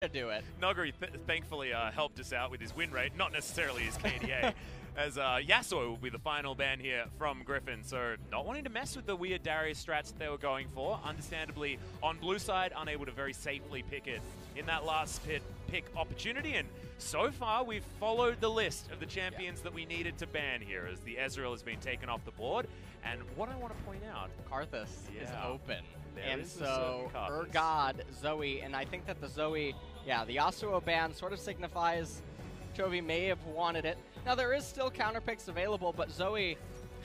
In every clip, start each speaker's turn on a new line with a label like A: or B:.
A: to do it.
B: Noguri thankfully helped us out with his win rate, not necessarily his KDA, as Yasuo will be the final ban here from Griffin. So not wanting to mess with the weird Darius strats that they were going for. Understandably, on blue side, unable to very safely pick it in that last pick opportunity. And so far, we've followed the list of the champions that we needed to ban here, as the Ezreal has been taken off the board. And what I want to point out,
A: Karthus is open.
B: There
A: and so Urgod, Zoe, and I think that the Zoe, the Yasuo ban sort of signifies Chovy may have wanted it. Now there is still counter picks available, but Zoe,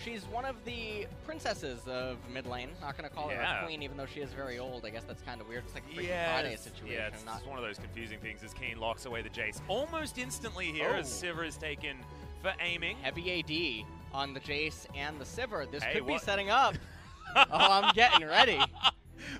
A: she's one of the princesses of mid lane. Not going to call her a queen, even though she is very old. I guess that's kind of weird. It's like a Freaky Friday situation.
B: Yeah, it's one of those confusing things as Keen locks away the Jace almost instantly here as Sivir is taken for aiming.
A: Heavy AD on the Jace and the Sivir. This could be setting up. Oh, I'm getting ready.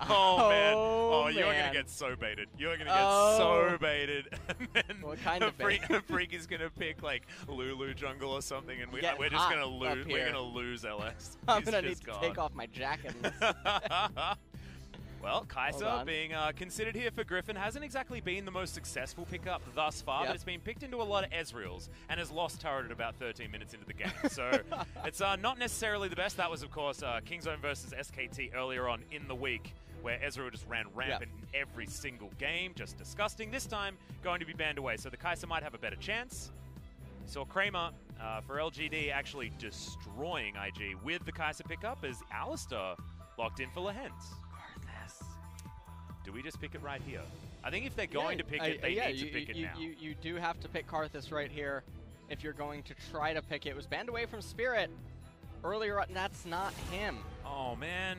B: Oh, man. Oh, you're going to get so baited. You're going to get so baited. And then
A: what kind of bait?
B: Freak is going to pick, like, Lulu jungle or something, and we're just going to lose. We're going to lose LS.
A: I'm going to need to take off my jacket.
B: Well, KeSPA being considered here for Griffin hasn't exactly been the most successful pickup thus far, but it's been picked into a lot of Ezreals and has lost turret at about 13 minutes into the game. So it's not necessarily the best. That was, of course, Kingzone versus SKT earlier on in the week, where Ezreal just ran rampant in every single game. Just disgusting. This time, going to be banned away. So the KeSPA might have a better chance. We saw Kramer for LGD actually destroying IG with the KeSPA pickup as Alistar locked in for Lehends. Do we just pick it right here? I think if they're going to pick it, they need to pick it now.
A: You do have to pick Karthus right here if you're going to try to pick it. It was banned away from Spirit earlier on. That's not him.
B: Oh, man.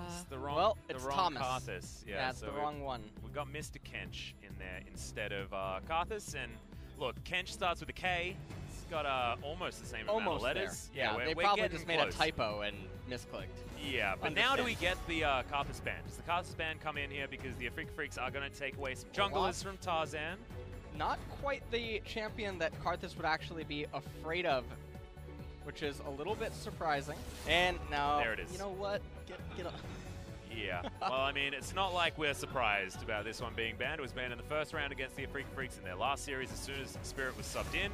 B: It's the wrong,
A: well, it's Thomas.
B: Karthus. Yeah,
A: that's the wrong one.
B: We've got Mr. Kench in there instead of Karthus. And look, Kench starts with a K. It's got almost the same amount of letters.
A: Yeah, they probably just made a typo and misclicked.
B: Yeah, but now do we get the Karthus ban? Does the Karthus ban come in here because the Afreeca Freecs are going to take away some junglers from Tarzan?
A: Not quite the champion that Karthus would actually be afraid of, which is a little bit surprising. And now,
B: there it is.
A: You know what? Get up.
B: Yeah, well, I mean, it's not like we're surprised about this one being banned. It was banned in the first round against the Afreeca Freecs in their last series as soon as Spirit was subbed in.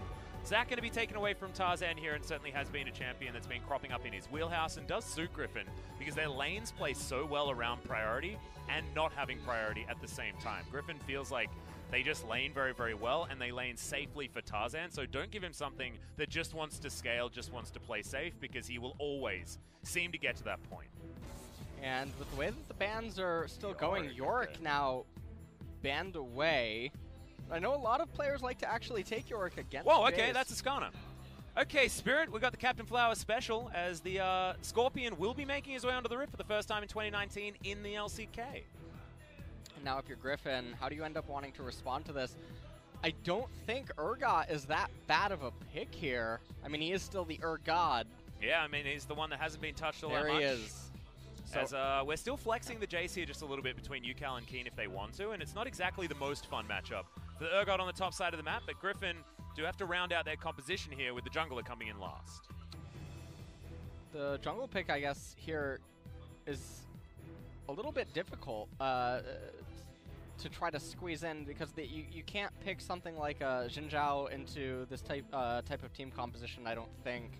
B: Zach going to be taken away from Tarzan here, and certainly has been a champion that's been cropping up in his wheelhouse and does suit Griffin because their lanes play so well around priority and not having priority at the same time. Griffin feels like they just lane very, very well, and they lane safely for Tarzan, so don't give him something that just wants to scale, just wants to play safe, because he will always seem to get to that point.
A: And with the way that the bans are still going, Yorick now banned away. I know a lot of players like to actually take Yorick against
B: Whoa, okay, that's a Skarner. Okay, Spirit, we got the Captain Flower special, as the Scorpion will be making his way onto the Rift for the first time in 2019 in the LCK.
A: And now if you're Griffin, how do you end up wanting to respond to this? I don't think Urgot is that bad of a pick here. I mean, he is still the Urgod.
B: Yeah, I mean, he's the one that hasn't been touched all that much.
A: There he is.
B: So as we're still flexing the Jace here just a little bit between Ucal and Keen if they want to, and it's not exactly the most fun matchup for the Urgot on the top side of the map, but Griffin do have to round out their composition here with the jungler coming in last.
A: The jungle pick, I guess, here is a little bit difficult to try to squeeze in, because you can't pick something like Jin-hyeok into this type of team composition, I don't think.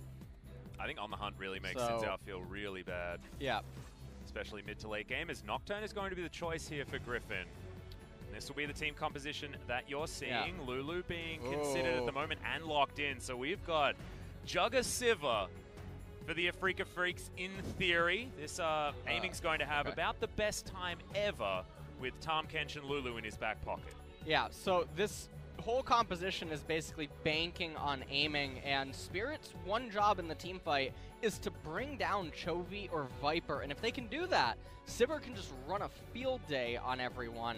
B: I think On the Hunt really makes Xin-Zhao feel really bad.
A: Yeah.
B: Especially mid to late game, as Nocturne is going to be the choice here for Griffin. This will be the team composition that you're seeing. Yeah. Lulu being considered at the moment and locked in. So we've got Jugger Sivir for the Afreeca Freecs in theory. This aiming's going to have about the best time ever with Tahm Kench and Lulu in his back pocket.
A: Yeah, so this whole composition is basically banking on aiming, and Spirit's one job in the team fight is to bring down Chovy or Viper, and if they can do that, Sivir can just run a field day on everyone.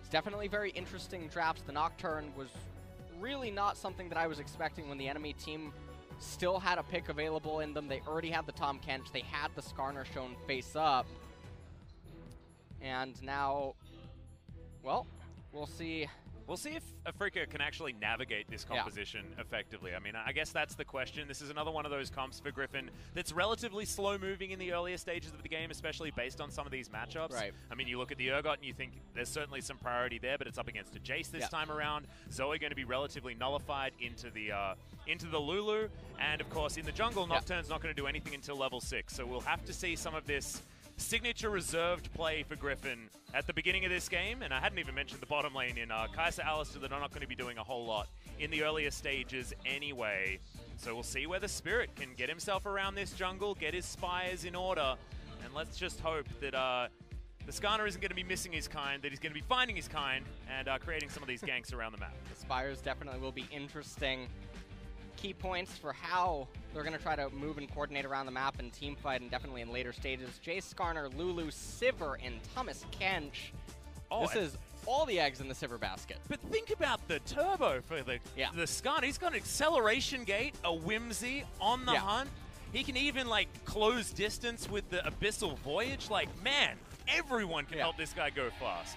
A: It's definitely very interesting drafts. The Nocturne was really not something that I was expecting when the enemy team still had a pick available in them. They already had the Tahm Kench, they had the Skarner shown face up, and now, well, We'll see.
B: We'll see if Afreeca can actually navigate this composition effectively. I mean, I guess that's the question. This is another one of those comps for Griffin that's relatively slow-moving in the earlier stages of the game, especially based on some of these matchups.
A: Right.
B: I mean, you look at the Urgot and you think there's certainly some priority there, but it's up against a Jace this time around. Zoe going to be relatively nullified into the Lulu, and of course in the jungle, Nocturne's not going to do anything until level 6. So we'll have to see some of this signature reserved play for Griffin at the beginning of this game, and I hadn't even mentioned the bottom lane in Kai'Sa, Alistair that are not going to be doing a whole lot in the earlier stages anyway. So we'll see whether Spirit can get himself around this jungle, get his spires in order, and let's just hope that the Skarner isn't going to be missing his kind, that he's going to be finding his kind and creating some of these ganks around the map.
A: The spires definitely will be interesting. Key points for how they're going to try to move and coordinate around the map and team fight, and definitely in later stages. Jace, Skarner, Lulu, Sivir, and Thomas Kench. This is all the eggs in the Sivir basket.
B: But think about the turbo for the Skarner. He's got an acceleration gate, a Whimsy on the hunt. He can even, like, close distance with the Abyssal Voyage. Like, man, everyone can help this guy go fast.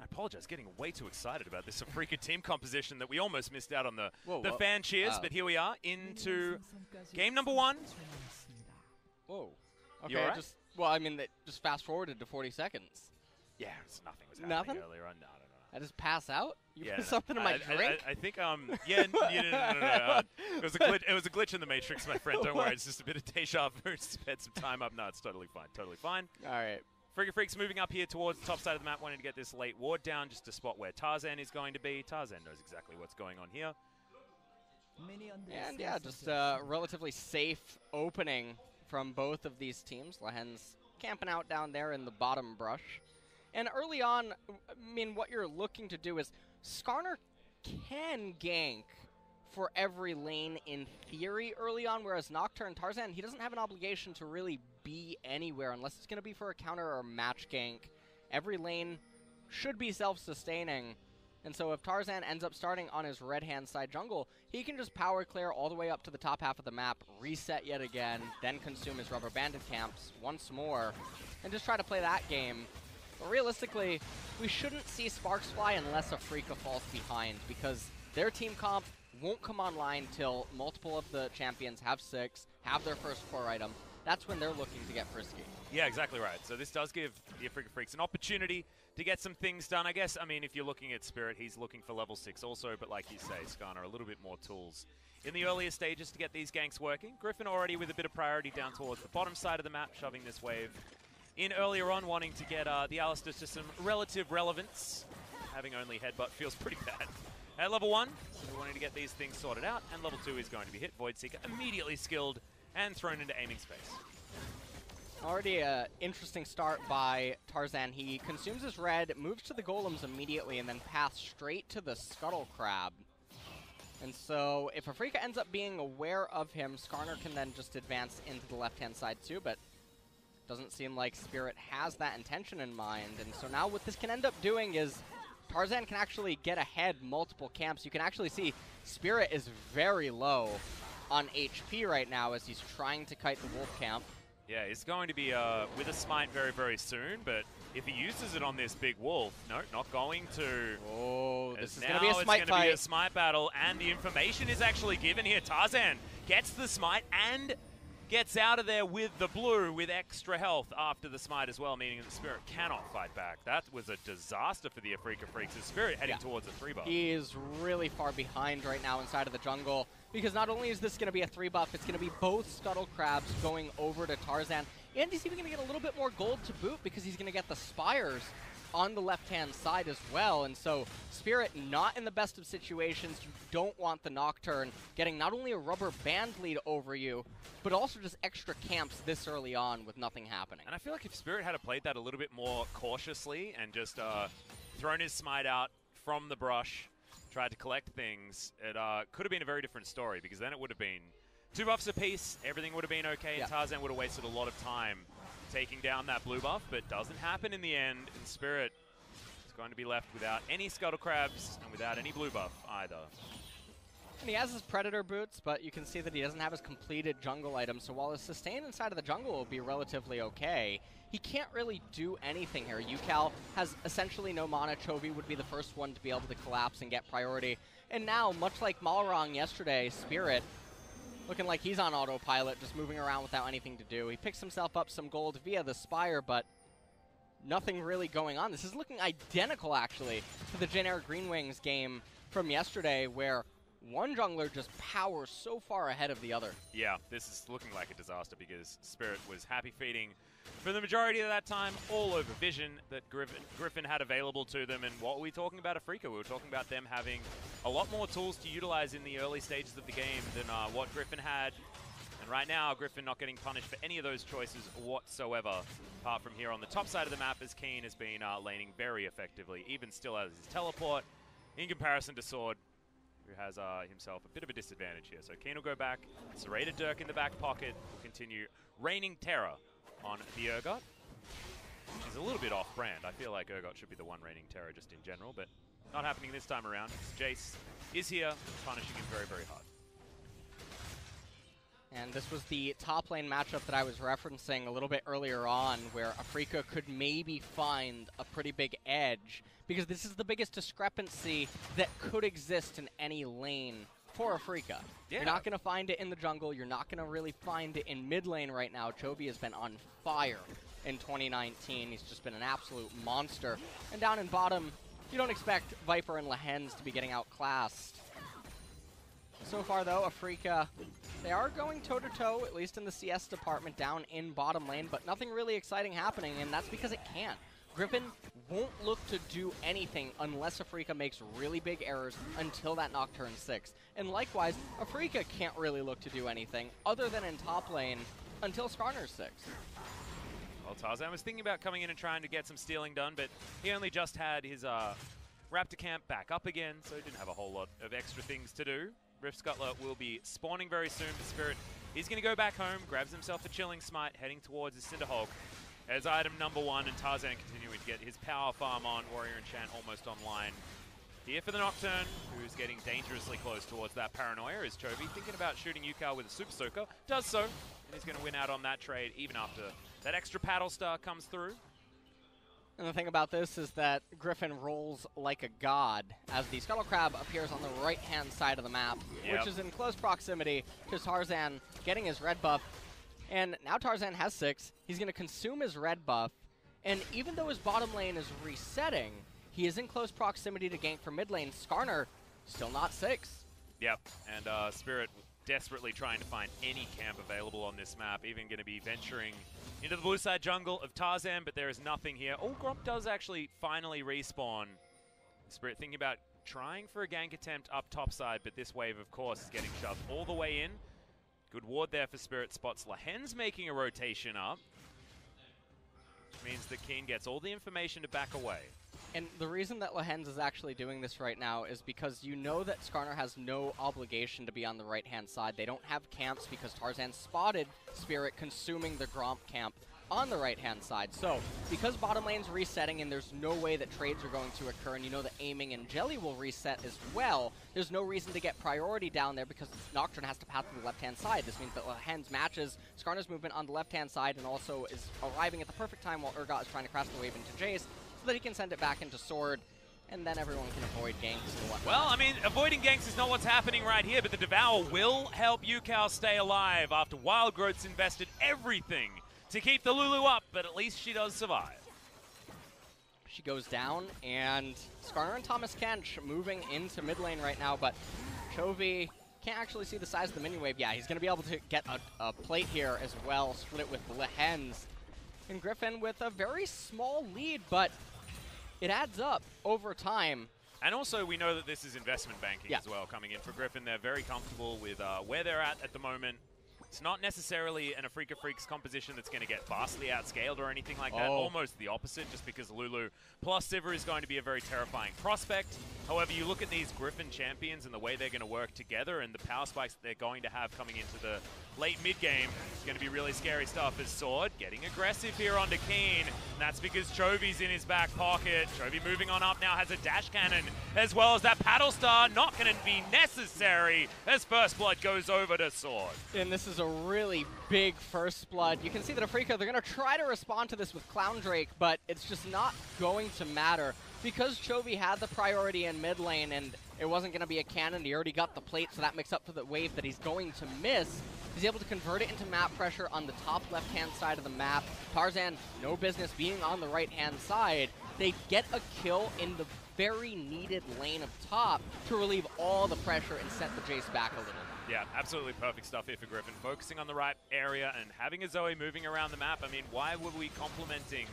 B: I apologize, getting way too excited about this Afreeca team composition that we almost missed out on the fan cheers, but here we are into game number 1.
A: Whoa. Okay,
B: you all right?
A: Well, I mean, just fast forwarded to 40 seconds.
B: Yeah, nothing was happening earlier on. No.
A: I just pass out? You put something in my drink?
B: I think, no. It was a glitch in the Matrix, my friend. Don't worry, it's just a bit of deja vu. Sped some time up. No, it's totally fine. Totally fine.
A: All right.
B: Afreeca Freecs moving up here towards the top side of the map, wanting to get this late ward down, just to spot where Tarzan is going to be. Tarzan knows exactly what's going on here.
A: And yeah, just a relatively safe opening from both of these teams. Lehends camping out down there in the bottom brush. And early on, I mean, what you're looking to do is Skarner can gank for every lane in theory early on, whereas Nocturne, Tarzan, he doesn't have an obligation to really be anywhere unless it's going to be for a counter or a match gank. Every lane should be self-sustaining, and so if Tarzan ends up starting on his red-hand side jungle, he can just power clear all the way up to the top half of the map, reset yet again, then consume his rubber banded camps once more, and just try to play that game. But realistically, we shouldn't see sparks fly unless Afreeca falls behind, because their team comp won't come online till multiple of the champions have 6, have their first core item. That's when they're looking to get frisky.
B: Yeah, exactly right. So this does give the Afreeca Freecs an opportunity to get some things done. I guess, I mean, if you're looking at Spirit, he's looking for level 6 also, but like you say, Skarner, a little bit more tools in the earlier stages to get these ganks working. Griffin already with a bit of priority down towards the bottom side of the map, shoving this wave in earlier on, wanting to get the Alistair to some relative relevance. Having only headbutt feels pretty bad. At level 1, we're wanting to get these things sorted out, and level 2 is going to be hit. Void Seeker immediately skilled and thrown into aiming space.
A: Already an interesting start by Tarzan. He consumes his red, moves to the golems immediately, and then paths straight to the Scuttle Crab. And so if Afreeca ends up being aware of him, Skarner can then just advance into the left-hand side too, but doesn't seem like Spirit has that intention in mind. And so now what this can end up doing is Tarzan can actually get ahead multiple camps. You can actually see Spirit is very low on HP right now as he's trying to kite the wolf camp.
B: Yeah, he's going to be with a smite very, very soon, but if he uses it on this big wolf, no, not going to.
A: Oh, this is going to be a smite fight.
B: It's going to be a smite battle, and the information is actually given here. Tarzan gets the smite and gets out of there with the blue with extra health after the smite as well, meaning that the Spirit cannot fight back. That was a disaster for the Afreeca Freecs. The Spirit heading towards a 3-buff.
A: He is really far behind right now inside of the jungle, because not only is this going to be a 3-buff, it's going to be both Scuttle Crabs going over to Tarzan, and he's even going to get a little bit more gold to boot because he's going to get the Spires on the left-hand side as well. And so Spirit not in the best of situations. You don't want the Nocturne getting not only a rubber band lead over you, but also just extra camps this early on with nothing happening.
B: And I feel like if Spirit had played that a little bit more cautiously and just thrown his smite out from the brush, tried to collect things, it could have been a very different story, because then it would have been 2 buffs apiece, everything would have been okay, and Tarzan would have wasted a lot of time taking down that blue buff, but doesn't happen in the end, and Spirit is going to be left without any Scuttle Crabs and without any blue buff either.
A: And he has his Predator boots, but you can see that he doesn't have his completed jungle item, so while his sustain inside of the jungle will be relatively okay, he can't really do anything here. Ucal has essentially no mana. Chovy would be the first one to be able to collapse and get priority. And now, much like Malrong yesterday, Spirit, looking like he's on autopilot, just moving around without anything to do. He picks himself up some gold via the Spire, but nothing really going on. This is looking identical, actually, to the Jin-hyeok Green Wings game from yesterday, where one jungler just powers so far ahead of the other. Yeah,
B: this is looking like a disaster because Spirit was happy feeding for the majority of that time all over vision that Griffin had available to them. And what were we talking about Afreeca? We were talking about them having a lot more tools to utilize in the early stages of the game than what Griffin had. And right now, Griffin not getting punished for any of those choices whatsoever, apart from here on the top side of the map, as Keen has been laning very effectively, even still has his teleport, in comparison to Sword, who has himself a bit of a disadvantage here. So Keen will go back, Serrated Dirk in the back pocket, will continue raining terror on the Urgot, which is a little bit off-brand. I feel like Urgot should be the one raining terror just in general, but not happening this time around. Jace is here, punishing him very, very hard.
A: And this was the top lane matchup that I was referencing a little bit earlier on, where Afreeca could maybe find a pretty big edge, because this is the biggest discrepancy that could exist in any lane for Afreeca. Yeah. You're not going to find it in the jungle. You're not going to really find it in mid lane right now. Chovy has been on fire in 2019. He's just been an absolute monster. And down in bottom, you don't expect Viper and Lehends to be getting outclassed. So far, though, Afreeca, they are going toe-to-toe, at least in the CS department, down in bottom lane, but nothing really exciting happening, and that's because it can't. Griffin won't look to do anything unless Afreeca makes really big errors until that Nocturne 6. And likewise, Afreeca can't really look to do anything other than in top lane until Skarner's 6.
B: Well, Tarzan was thinking about coming in and trying to get some stealing done, but he only just had his Raptor camp back up again, so he didn't have a whole lot of extra things to do. Rift Scuttler will be spawning very soon for Spirit. He's going to go back home, grabs himself a Chilling Smite, heading towards his Cinderhulk as item number 1, and Tarzan continuing to get his power farm on. Warrior Enchant almost online. Here for the Nocturne, who's getting dangerously close towards that Paranoia, is Chovy thinking about shooting Ucal with a Super Soaker. Does so, and he's going to win out on that trade even after that extra Paddle Star comes through.
A: And the thing about this is that Griffin rolls like a god as the Scuttle Crab appears on the right-hand side of the map, which is in close proximity to Tarzan getting his red buff. And now Tarzan has 6. He's going to consume his red buff. And even though his bottom lane is resetting, he is in close proximity to gank from mid lane. Skarner, still not 6.
B: Yep, and Spirit desperately trying to find any camp available on this map, even going to be venturing into the blue side jungle of Tarzan, but there is nothing here. Oh, Gromp does actually finally respawn. Spirit thinking about trying for a gank attempt up top side, but this wave, of course, is getting shoved all the way in. Good ward there for Spirit. Spots Lehends making a rotation up, which means that Keen gets all the information to back away.
A: And the reason that Lehends is actually doing this right now is because you know that Skarner has no obligation to be on the right-hand side. They don't have camps because Tarzan spotted Spirit consuming the Gromp camp on the right-hand side. So, because bottom lane's resetting and there's no way that trades are going to occur, and you know that aiming and Jelly will reset as well, there's no reason to get priority down there because Nocturne has to pass to the left-hand side. This means that Lehends matches Skarner's movement on the left-hand side and also is arriving at the perfect time while Urgot is trying to crash the wave into Jace, so that he can send it back into Sword, and then everyone can avoid ganks and whatnot.
B: Well, I mean, avoiding ganks is not what's happening right here, but the Devour will help Ucal stay alive after Wild Growth's invested everything to keep the Lulu up, but at least she does survive.
A: She goes down, and Skarner and Thomas Kench moving into mid lane right now, but Chovy can't actually see the size of the minion wave. Yeah, he's going to be able to get a plate here as well, split it with Lehends. And Griffin with a very small lead, but it adds up over time.
B: And also, we know that this is investment banking as well coming in for Griffin. They're very comfortable with where they're at the moment. It's not necessarily an Afreeca Freecs composition that's going to get vastly outscaled or anything like that. Almost the opposite, just because Lulu plus Sivir is going to be a very terrifying prospect. However, you look at these Griffin champions and the way they're going to work together and the power spikes that they're going to have coming into the late mid-game. It's going to be really scary stuff as Sword getting aggressive here onto Keen. And that's because Chovy's in his back pocket. Chovy moving on up now, has a dash cannon as well as that paddle star. Not going to be necessary as First Blood goes over to Sword.
A: And this is a really big First Blood. You can see that Afreeca, they're going to try to respond to this with Clown Drake, but it's just not going to matter. Because Chovy had the priority in mid lane and it wasn't going to be a cannon, he already got the plate, so that makes up for the wave that he's going to miss. He's able to convert it into map pressure on the top left-hand side of the map. Tarzan, no business being on the right-hand side. They get a kill in the very needed lane of top to relieve all the pressure and set the Jace back a little.
B: Yeah, absolutely perfect stuff here for Griffin. Focusing on the right area and having a Zoe moving around the map. I mean, why were we complimenting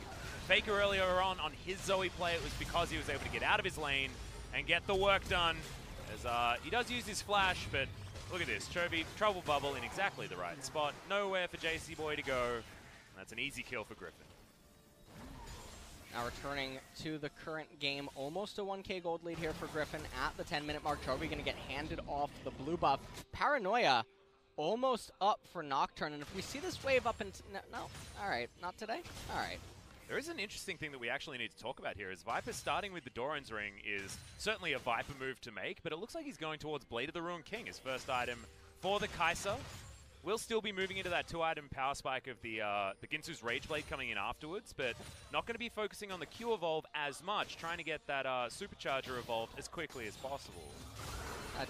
B: Faker earlier on his Zoe play? It was because he was able to get out of his lane and get the work done. As he does use his flash, but look at this. Chovy, trouble bubble in exactly the right spot. Nowhere for JC Boy to go. That's an easy kill for Griffin.
A: Now returning to the current game, almost a 1K gold lead here for Griffin at the 10-minute mark. Chovy going to get handed off the blue buff. Paranoia almost up for Nocturne, and if we see this wave up into... No, all right, not today? All right.
B: There is an interesting thing that we actually need to talk about here. Is Viper starting with the Doran's Ring is certainly a Viper move to make, but it looks like he's going towards Blade of the Ruined King, his first item for the Kai'Sa. We'll still be moving into that 2-item power spike of the Ginsu's Rage Blade coming in afterwards, but not going to be focusing on the Q evolve as much, trying to get that Supercharger evolved as quickly as possible.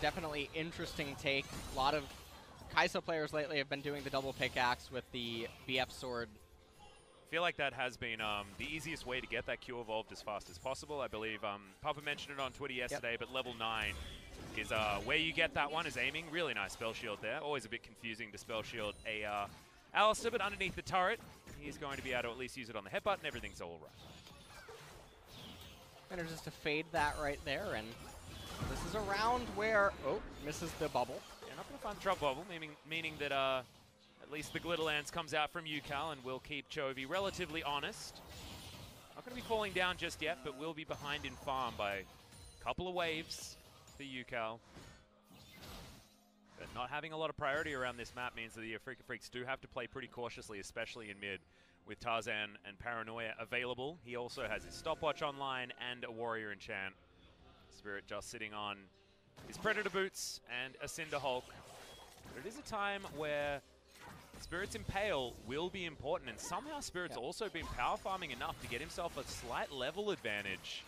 A: Definitely interesting take. A lot of Kai'Sa players lately have been doing the double pickaxe with the BF sword.
B: I feel like that has been the easiest way to get that Q evolved as fast as possible. I believe Papa mentioned it on Twitter yesterday, but level 9 is where you get that one is aiming. Really nice spell shield there. Always a bit confusing to spell shield a Alistar, but underneath the turret, he's going to be able to at least use it on the headbutt and everything's all right.
A: Manages to fade that right there, and this is a round where, misses the bubble.
B: Yeah, not going to find the drop bubble, meaning that at least the Glitter Lance comes out from Ucal and will keep Chovy relatively honest. Not going to be falling down just yet, but will be behind in farm by a couple of waves for Ucal. But not having a lot of priority around this map means that the Afreeca Freecs do have to play pretty cautiously, especially in mid, with Tarzan and Paranoia available. He also has his stopwatch online and a Warrior Enchant. Spirit just sitting on his Predator Boots and a Cinder Hulk. But it is a time where Spirit's Impale will be important, and somehow Spirit's also been power farming enough to get himself a slight level advantage.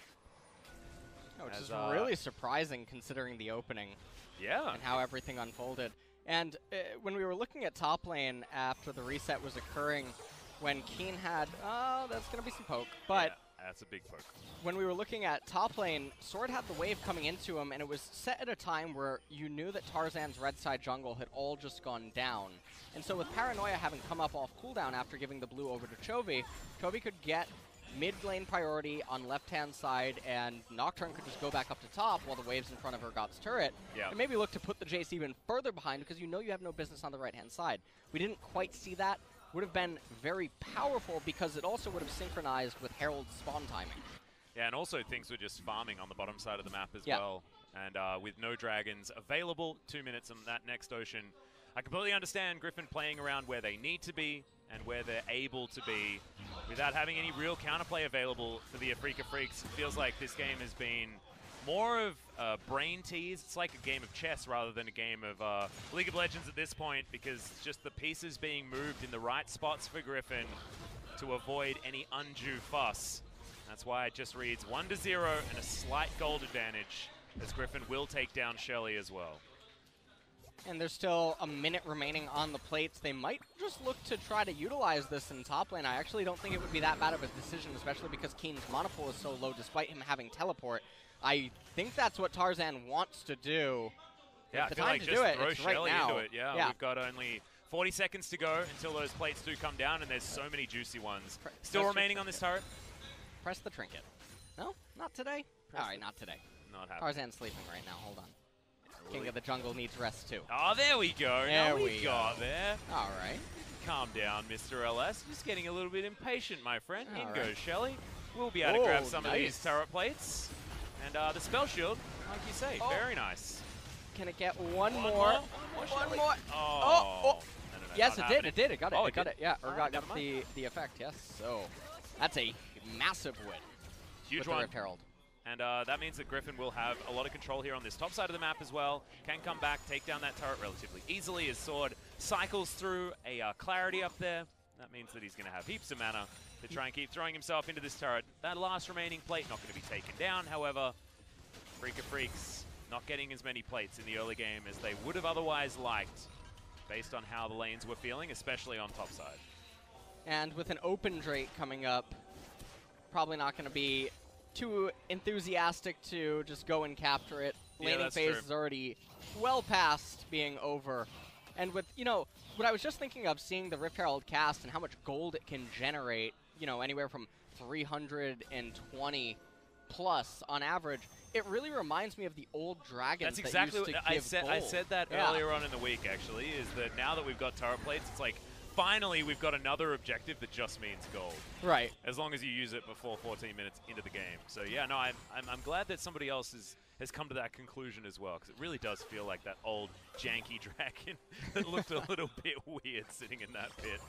A: Which is really surprising considering the opening.
B: Yeah.
A: And how everything unfolded. And when we were looking at top lane after the reset was occurring, when Keen had, that's going to be some poke, but...
B: Yeah, that's a big poke.
A: When we were looking at top lane, Sword had the wave coming into him, and it was set at a time where you knew that Tarzan's red side jungle had all just gone down. And so with Paranoia having come up off cooldown after giving the blue over to Chovy, Chovy could get mid lane priority on left-hand side, and Nocturne could just go back up to top while the waves in front of her got turret.
B: Yeah.
A: And maybe look to put the Jace even further behind because you know you have no business on the right-hand side. We didn't quite see that. Would have been very powerful because it also would have synchronized with Herald's spawn timing.
B: Yeah, and also things were just farming on the bottom side of the map as well. And with no dragons available, 2 minutes on that next ocean, I completely understand Griffin playing around where they need to be and where they're able to be without having any real counterplay available for the Afreeca Freecs. It feels like this game has been more of a brain tease. It's like a game of chess rather than a game of League of Legends at this point, because it's just the pieces being moved in the right spots for Griffin to avoid any undue fuss. That's why it just reads 1-0 and a slight gold advantage, as Griffin will take down Shelly as well.
A: And there's still a minute remaining on the plates. They might just look to try to utilize this in top lane. I actually don't think it would be that bad of a decision, especially because Keen's mana pool is so low despite him having teleport. I think that's what Tarzan wants to do.
B: Yeah,
A: the
B: I feel
A: time
B: like
A: to
B: just
A: do it,
B: throw
A: it's right
B: Shelly
A: now.
B: into it. Yeah, we've got only 40 seconds to go until those plates do come down, and there's so many juicy ones still remaining on this turret.
A: Press the trinket. No? Not today? All right, not today.
B: Not happening.
A: Tarzan's sleeping right now. Hold on. King of the Jungle needs rest too.
B: Oh, there we go.
A: There
B: we got there.
A: All right.
B: Calm down, Mr. LS. Just getting a little bit impatient, my friend. In
A: All
B: goes
A: right.
B: Shelly. We'll be able to grab some of these turret plates. And the spell shield, like you say, very nice.
A: Can it get one more?
B: One
A: more.
B: Oh.
A: No, yes, it did. It did. It got it.
B: Oh,
A: it got it. Yeah, or got
B: never mind.
A: the effect. Yes. So that's a massive win.
B: Huge
A: with
B: one.
A: the Rift Herald.
B: And that means that Griffin will have a lot of control here on this top side of the map as well. Can come back, take down that turret relatively easily. His sword cycles through a clarity up there. That means that he's going to have heaps of mana to try and keep throwing himself into this turret. That last remaining plate not going to be taken down, however. Afreeca Freecs not getting as many plates in the early game as they would have otherwise liked, based on how the lanes were feeling, especially on top side.
A: And with an open Drake coming up, probably not going to be too enthusiastic to just go and capture it. Laning phase is already well past being over. And with, you know, what I was just thinking of, seeing the Rift Herald cast and how much gold it can generate, you know, anywhere from 320 plus on average, it really reminds me of the old dragons.
B: That's exactly
A: that used
B: what
A: to
B: I
A: give
B: said.
A: gold.
B: I said that earlier on in the week, actually, is that now that we've got turret plates, it's like, finally, we've got another objective that just means gold.
A: Right.
B: As long as you use it before 14 minutes into the game. So yeah, no, I'm glad that somebody else has come to that conclusion as well, because it really does feel like that old janky dragon that looked a little bit weird sitting in that pit.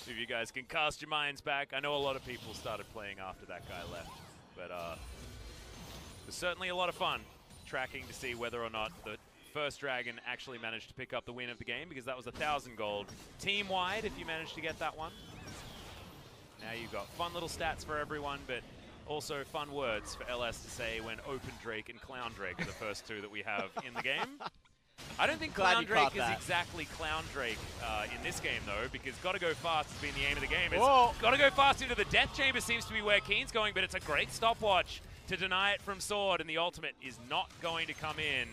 B: If you guys can cast your minds back, I know a lot of people started playing after that guy left, but it was certainly a lot of fun tracking to see whether or not the first dragon actually managed to pick up the win of the game, because that was 1,000 gold team-wide if you managed to get that one. Now you've got fun little stats for everyone, but also fun words for LS to say when Open Drake and Clown Drake are the first two that we have in the game. I don't think Clown Drake is exactly Clown Drake in this game, though, because gotta go fast has been the aim of the game. Gotta go fast into the Death Chamber seems to be where Keen's going, but it's a great stopwatch to deny it from Sword, and the ultimate is not going to come in.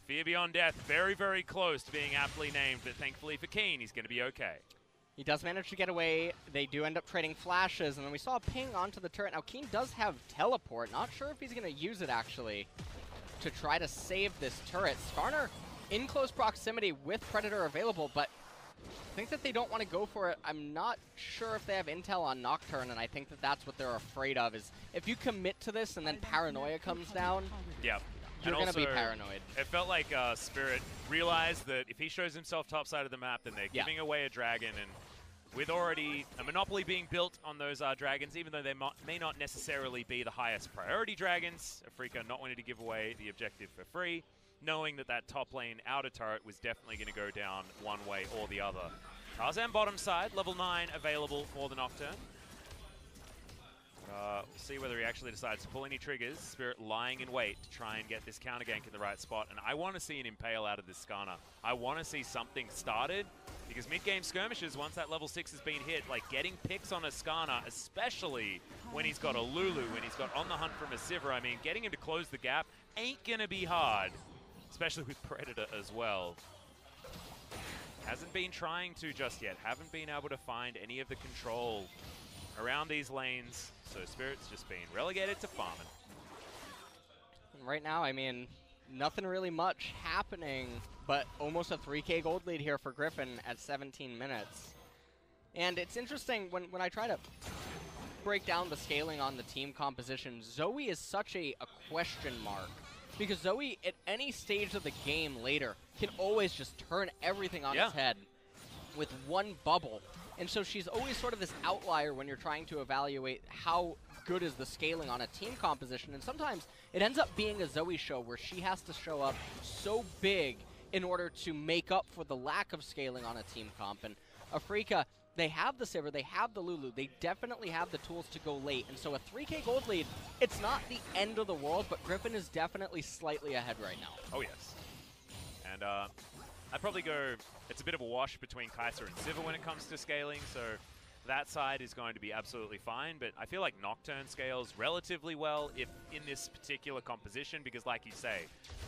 B: Fear Beyond Death, very, very close to being aptly named, but thankfully for Keen, he's going to be okay.
A: He does manage to get away. They do end up trading flashes, and then we saw a ping onto the turret. Now, Keen does have teleport. Not sure if he's going to use it, actually, to try to save this turret. Skarner in close proximity with Predator available, but I think that they don't want to go for it. I'm not sure if they have intel on Nocturne, and I think that that's what they're afraid of, is if you commit to this and then paranoia comes down, you're going to be paranoid.
B: It felt like Spirit realized that if he shows himself topside of the map, then they're giving away a dragon, and with already a monopoly being built on those dragons, even though they may not necessarily be the highest priority dragons, Afreeca not wanting to give away the objective for free, knowing that that top lane outer turret was definitely going to go down one way or the other. Tarzan bottom side, level 9 available for the Nocturne. We'll see whether he actually decides to pull any triggers. Spirit lying in wait to try and get this counter gank in the right spot. And I want to see an Impale out of this Skarner. I want to see something started, because mid-game skirmishes, once that level 6 has been hit, like getting picks on a Skarner, especially when he's got a Lulu, when he's got On the Hunt from a Sivir, I mean, getting him to close the gap ain't going to be hard, especially with Predator as well. Hasn't been trying to just yet. Haven't been able to find any of the control around these lanes. So Spirit's just been relegated to farming.
A: Right now, I mean, nothing really much happening, but almost a 3K gold lead here for Griffin at 17 minutes. And it's interesting, when I try to break down the scaling on the team composition, Zoe is such a question mark. Because Zoe, at any stage of the game later, can always just turn everything on its head with one bubble. And so she's always sort of this outlier when you're trying to evaluate how good is the scaling on a team composition. And sometimes it ends up being a Zoe show where she has to show up so big in order to make up for the lack of scaling on a team comp. And Afreeca, they have the Sivir, they have the Lulu, they definitely have the tools to go late. And so a 3K gold lead, it's not the end of the world, but Griffin is definitely slightly ahead right now.
B: Oh, yes. And I'd probably go, it's a bit of a wash between Kai'Sa and Sivir when it comes to scaling, so that side is going to be absolutely fine, but I feel like Nocturne scales relatively well if in this particular composition, because like you say,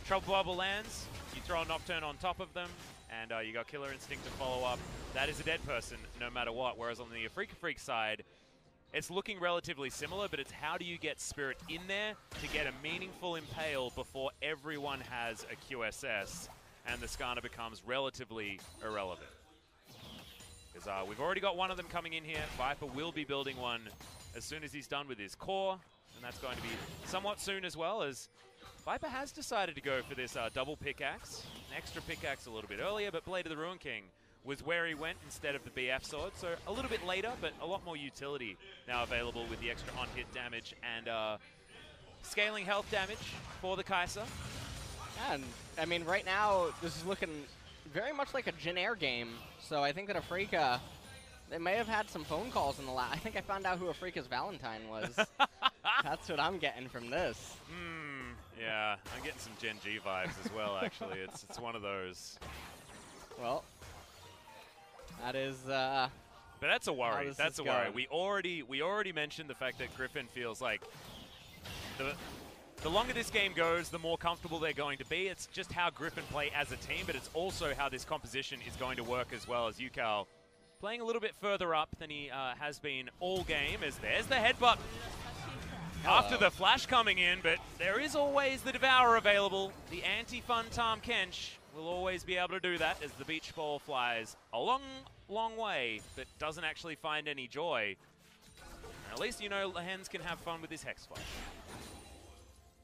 B: Trouble Bubble lands, you throw a Nocturne on top of them, and you got Killer Instinct to follow up. That is a dead person no matter what, whereas on the Afreeca Freecs side, it's looking relatively similar, but it's how do you get Spirit in there to get a meaningful impale before everyone has a QSS and the Skarner becomes relatively irrelevant. Because we've already got one of them coming in here. Viper will be building one as soon as he's done with his core, and that's going to be somewhat soon as well, as Viper has decided to go for this double pickaxe. An extra pickaxe a little bit earlier, but Blade of the Ruin King was where he went instead of the BF sword. So a little bit later, but a lot more utility now available with the extra on-hit damage and scaling health damage for the KeSPA.
A: And, I mean, right now, this is looking very much like a Jin Air game. So I think that Afreeca, they may have had some phone calls in the last. I think I found out who Afreeca's Valentine was. That's what I'm getting from this.
B: Yeah, I'm getting some Gen G vibes as well, actually. It's one of those.
A: Well, that is
B: but that's a worry. That's a worry.
A: Going.
B: We already mentioned the fact that Griffin feels like the longer this game goes, the more comfortable they're going to be. It's just how Griffin play as a team, but it's also how this composition is going to work as well, as Ucal playing a little bit further up than he has been all game, as there's the headbutt after the flash coming in, but there is always the Devourer available. The anti-fun Tahm Kench will always be able to do that, as the beach ball flies a long, long way, but doesn't actually find any joy. And at least, you know, Lehends can have fun with his Hex Flash.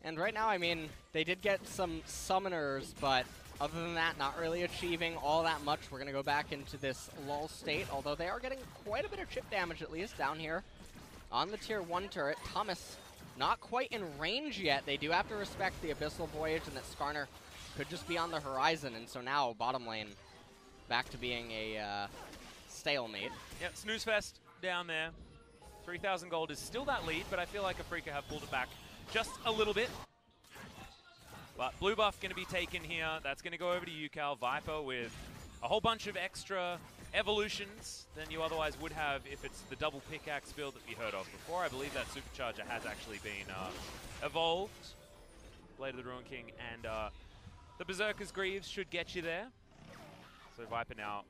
A: And right now, I mean, they did get some summoners, but other than that, not really achieving all that much. We're going to go back into this lull state, although they are getting quite a bit of chip damage, at least, down here on the tier 1 turret. Thomas not quite in range yet. They do have to respect the Abyssal Voyage, and that Skarner could just be on the horizon. And so now, bottom lane, back to being a stalemate.
B: Yep, snooze fest down there. 3,000 gold is still that lead, but I feel like Afreeca have pulled it back just a little bit. But blue buff going to be taken here. That's going to go over to Ucal. Viper with a whole bunch of extra evolutions than you otherwise would have if it's the double pickaxe build that we heard of before. I believe that supercharger has actually been evolved. Blade of the Ruin King and the Berserker's Greaves should get you there. So Viper now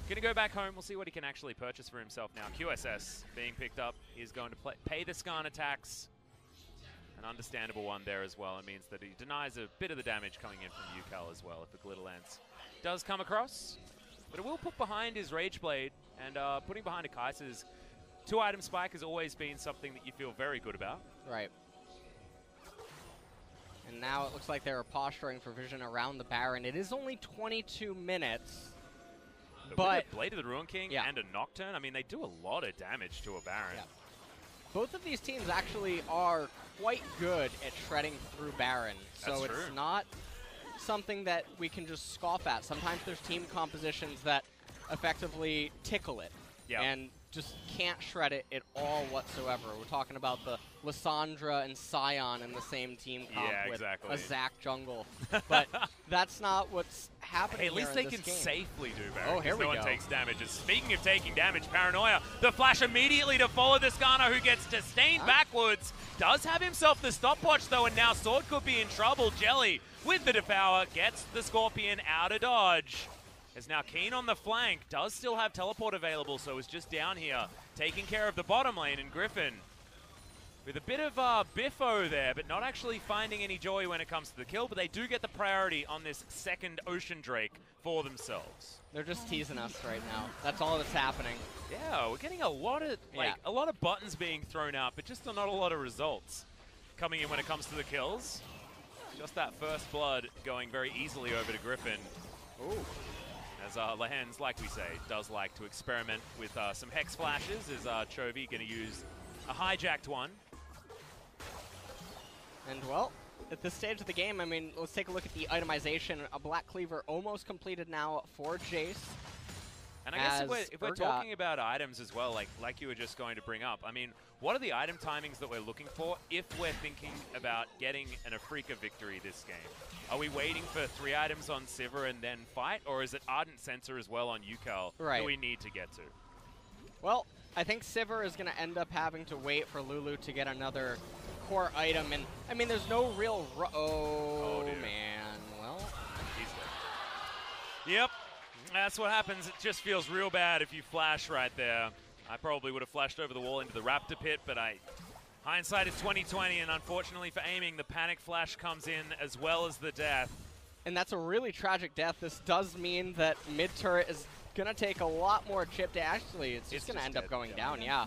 B: going to go back home. We'll see what he can actually purchase for himself now. QSS being picked up. He's going to pay the Skarner tax. An understandable one there as well. It means that he denies a bit of the damage coming in from Ucal as well if the Glitter Lance does come across. But it will put behind his Rage Blade, and putting behind a KeSPA's 2-item spike has always been something that you feel very good about.
A: Right. And now it looks like they're posturing for vision around the Baron. It is only 22 minutes. But
B: with a Blade of the Ruin King and a Nocturne, I mean, they do a lot of damage to a Baron.
A: Yeah. Both of these teams actually are quite good at shredding through Baron. So it's not something that we can just scoff at. Sometimes there's team compositions that effectively tickle it and just can't shred it at all whatsoever. We're talking about the Lissandra and Sion in the same team comp with a Zac jungle. But that's not what's happening.
B: Hey, at least
A: here
B: they
A: in this
B: can
A: game.
B: safely do Baron.
A: Oh, here we
B: no
A: go.
B: one takes damage. And speaking of taking damage, Paranoia, the flash immediately to follow the Skarner, who gets disdained backwards. Does have himself the stopwatch, though, and now Sword could be in trouble. Jelly, with the Devour, gets the Scorpion out of dodge. Is now Keen on the flank, does still have teleport available, so is just down here, taking care of the bottom lane, and Griffin with a bit of biffo there, but not actually finding any joy when it comes to the kill, but they do get the priority on this second Ocean Drake for themselves.
A: They're just teasing us right now. That's all that's happening.
B: Yeah, we're getting a lot of a lot of buttons being thrown out, but just not a lot of results coming in when it comes to the kills. Just that first blood going very easily over to Griffin.
A: Ooh.
B: As Lehends, like we say, does like to experiment with some Hex Flashes. Is Chovy going to use a hijacked one?
A: And, well, at this stage of the game, I mean, let's take a look at the itemization. A Black Cleaver almost completed now for Jace.
B: And I guess if we're talking about items as well, like you were just going to bring up, I mean, what are the item timings that we're looking for if we're thinking about getting an Afreeca victory this game? Are we waiting for 3 items on Sivir and then fight, or is it Ardent Sensor as well on Ucal that we need to get to?
A: Well, I think Sivir is going to end up having to wait for Lulu to get another core item, and I mean, there's no real oh man, well,
B: he's dead. Yep, that's what happens. It just feels real bad if you flash right there. I probably would have flashed over the wall into the Raptor pit, but hindsight is 20/20, and unfortunately for aiming, the panic flash comes in as well as the death.
A: And that's a really tragic death. This does mean that mid turret is gonna take a lot more chip to actually, it's just gonna end up going down, yeah.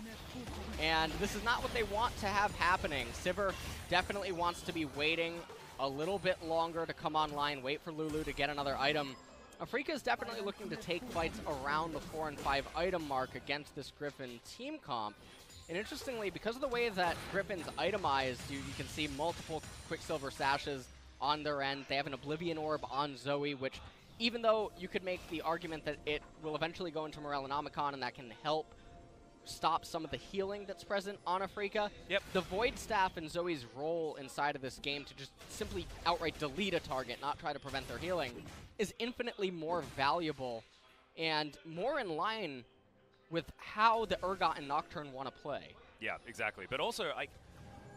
A: And this is not what they want to have happening. Sivir definitely wants to be waiting a little bit longer to come online, wait for Lulu to get another item. Afreeca is definitely looking to take fights around the 4 and 5 item mark against this Griffin team comp. And interestingly, because of the way that Griffin's itemized, you can see multiple Quicksilver sashes on their end. They have an Oblivion Orb on Zoe, which even though you could make the argument that it will eventually go into Morellonomicon and that can help stop some of the healing that's present on Afreeca, the Void Staff and Zoe's role inside of this game to just simply outright delete a target, not try to prevent their healing, is infinitely more valuable and more in line with how the Urgot and Nocturne want to play.
B: Yeah, exactly. But also,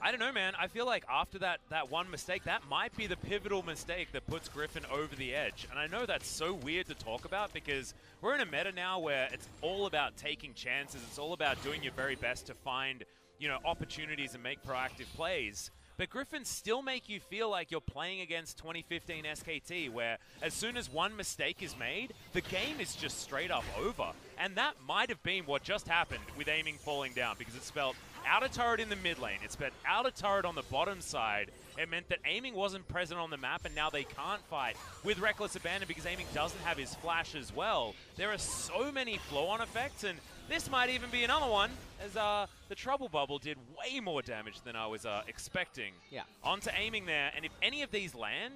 B: I don't know, man. I feel like after that one mistake, that might be the pivotal mistake that puts Griffin over the edge. And I know that's so weird to talk about because we're in a meta now where it's all about taking chances. It's all about doing your very best to find, you know, opportunities and make proactive plays. But Griffin still make you feel like you're playing against 2015 SKT, where as soon as one mistake is made, the game is just straight up over. And that might have been what just happened with aiming falling down, because it spelled outer turret in the mid lane. It spelled outer turret on the bottom side. It meant that aiming wasn't present on the map, and now they can't fight with Reckless Abandon because aiming doesn't have his flash as well. There are so many flow-on effects, and this might even be another one, as the Trouble Bubble did way more damage than I was expecting.
A: Yeah.
B: Onto aiming there, and if any of these land,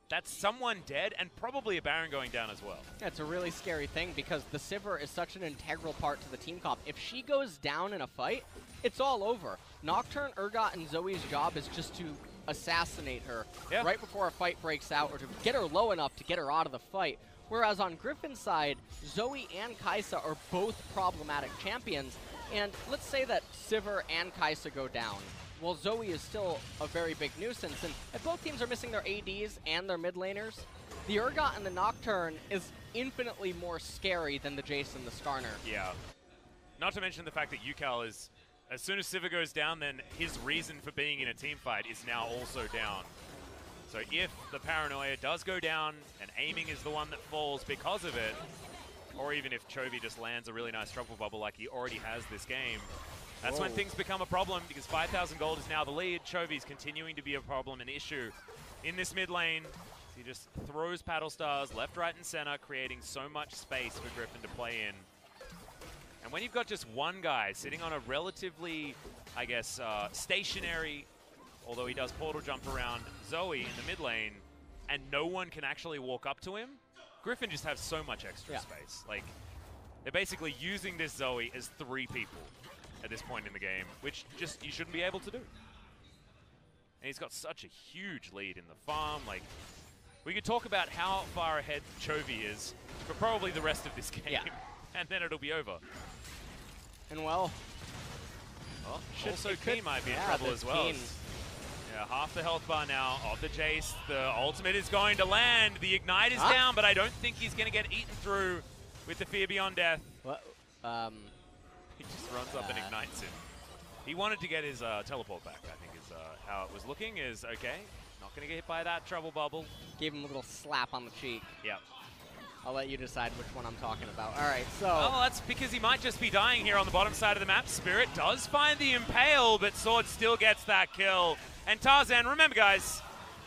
B: that's someone dead and probably a Baron going down as well.
A: Yeah, it's a really scary thing because the Sivir is such an integral part to the team comp. If she goes down in a fight, it's all over. Nocturne, Urgot, and Zoe's job is just to assassinate her right before a fight breaks out, or to get her low enough to get her out of the fight. Whereas on Griffin's side, Zoe and KeSPA are both problematic champions, and let's say that Sivir and KeSPA go down. Well, Zoe is still a very big nuisance, and if both teams are missing their ADs and their mid laners, the Urgot and the Nocturne is infinitely more scary than the Jace and the Skarner.
B: Yeah. Not to mention the fact that Ucal is, as soon as Sivir goes down, then his reason for being in a team fight is now also down. So if the Paranoia does go down and aiming is the one that falls because of it, or even if Chovy just lands a really nice Trouble Bubble like he already has this game, that's when things become a problem, because 5,000 gold is now the lead. Chovy's continuing to be a problem, an issue in this mid lane. He just throws Paddle Stars left, right, and center, creating so much space for Griffin to play in. And when you've got just one guy sitting on a relatively, I guess, stationary, although he does portal jump around Zoe in the mid lane, and no one can actually walk up to him, Griffin just has so much extra space. Like, they're basically using this Zoe as 3 people at this point in the game, which just you shouldn't be able to do. And he's got such a huge lead in the farm. Like, we could talk about how far ahead Chovy is for probably the rest of this game, and then it'll be over.
A: And well,
B: also Keen might be in trouble as well. Yeah, half the health bar now of the Jace. The ultimate is going to land. The Ignite is down, but I don't think he's going to get eaten through with the Fear Beyond Death.
A: What?
B: He just runs up and ignites him. He wanted to get his teleport back, I think is how it was looking. Is okay, not going to get hit by that Trouble Bubble.
A: Gave him a little slap on the cheek.
B: Yep.
A: I'll let you decide which one I'm talking about. All right, so...
B: Oh, that's because he might just be dying here on the bottom side of the map. Spirit does find the Impale, but Sword still gets that kill. And Tarzan, remember guys,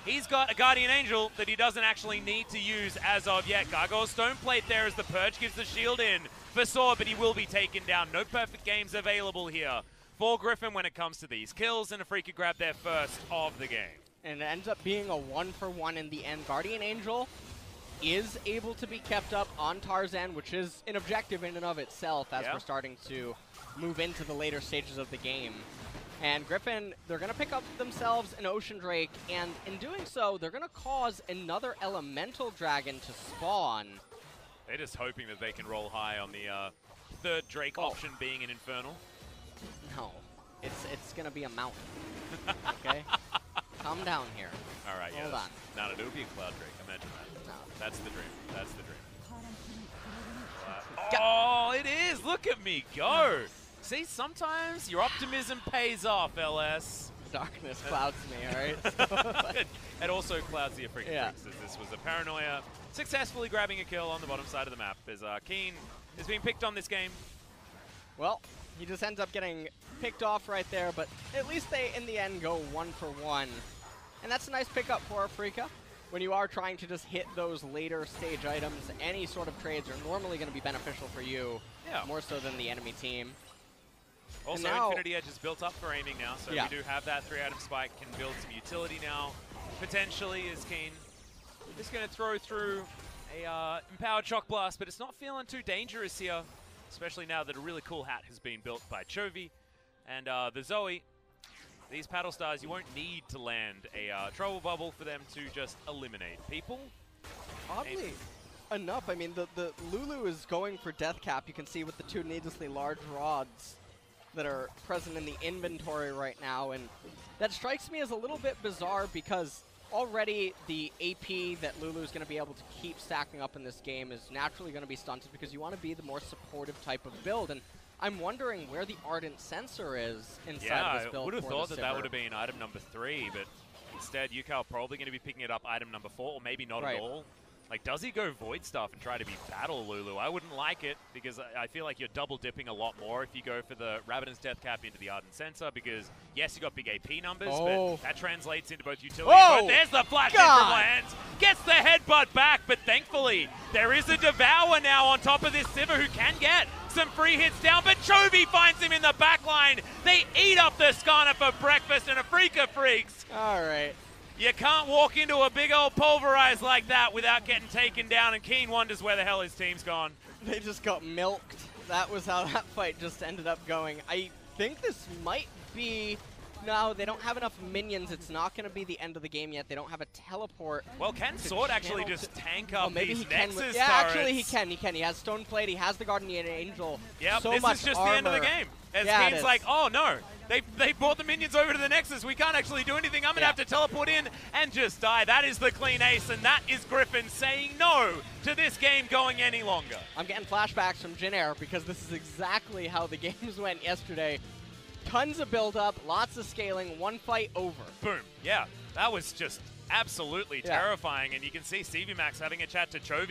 B: he's got a Guardian Angel that he doesn't actually need to use as of yet. Gargoyle Stoneplate there as the Purge gives the shield in for Sword, but he will be taken down. No perfect games available here for Griffin when it comes to these kills, and Afreeca grab their first of the game.
A: And it ends up being a 1-for-1 in the end. Guardian Angel is able to be kept up on Tarzan, which is an objective in and of itself as we're starting to move into the later stages of the game. And Griffin, they're going to pick up themselves an Ocean Drake, and in doing so, they're going to cause another Elemental Dragon to spawn.
B: They're just hoping that they can roll high on the third Drake option being an Infernal.
A: No, it's going to be a mountain. Okay? Calm down here.
B: All right,
A: Hold on.
B: No, it would be a Cloud Drake. Imagine that.
A: No.
B: That's the dream. That's the dream. Oh, it is! Look at me go! See, sometimes your optimism pays off, LS.
A: Darkness clouds me, alright?
B: It also clouds the Afreeca
A: Yeah.
B: Freecs, as this was a Paranoia successfully grabbing a kill on the bottom side of the map, as Keen is being picked on this game.
A: Well, he just ends up getting picked off right there, but at least they, in the end, go 1-for-1. And that's a nice pickup for Afreeca. When you are trying to just hit those later stage items, any sort of trades are normally going to be beneficial for you, more so than the enemy team.
B: Also,
A: now,
B: Infinity Edge is built up for aiming now, so we do have that 3-item spike, can build some utility now. Potentially is Keen. Just going to throw through a Empowered Shock Blast, but it's not feeling too dangerous here, especially now that a really cool hat has been built by Chovy. And the Zoe, these Paddle Stars, you won't need to land a Trouble Bubble for them to just eliminate people.
A: Oddly enough, I mean, the Lulu is going for Death Cap. You can see with the 2 needlessly large rods that are present in the inventory right now, and that strikes me as a little bit bizarre because already the AP that Lulu is going to be able to keep stacking up in this game is naturally going to be stunted because you want to be the more supportive type of build, and I'm wondering where the Ardent Sensor is inside of this build.
B: I would have thought
A: that
B: that would have been item number 3, but instead Ucal probably going to be picking it up item number 4, or maybe not at all. Like, does he go Void Stuff and try to be Battle Lulu? I wouldn't like it, because I feel like you're double dipping a lot more if you go for the Rabbiden's Death Cap into the Ardent Sensor, because yes, you got big AP numbers, but that translates into both utility and both. There's the flash in from Lehends, gets the headbutt back, but thankfully there is a Devour now on top of this Sivir who can get some free hits down, but Chovy finds him in the back line. They eat up the Skarner for breakfast, and Afreeca Freecs.
A: All right.
B: You can't walk into a big old pulverize like that without getting taken down, and Keen wonders where the hell his team's gone.
A: They just got milked. That was how that fight just ended up going. I think this might be... No, they don't have enough minions. It's not going to be the end of the game yet. They don't have a teleport.
B: Well, can Sword actually just tank up these Nexus turrets?
A: Yeah, actually he can. He has Stone Plate. He has the Guardian Angel.
B: Yep,
A: so
B: this
A: much
B: is just
A: armor.
B: the end of the game. As Keen's like, oh no, they brought the minions over to the Nexus. We can't actually do anything. I'm going to have to teleport in and just die. That is the clean ace, and that is Griffin saying no to this game going any longer.
A: I'm getting flashbacks from Jin Air because this is exactly how the games went yesterday. Tons of build-up, lots of scaling, one fight over.
B: Boom. Yeah, that was just absolutely terrifying. And you can see CV Max having a chat to Chovy.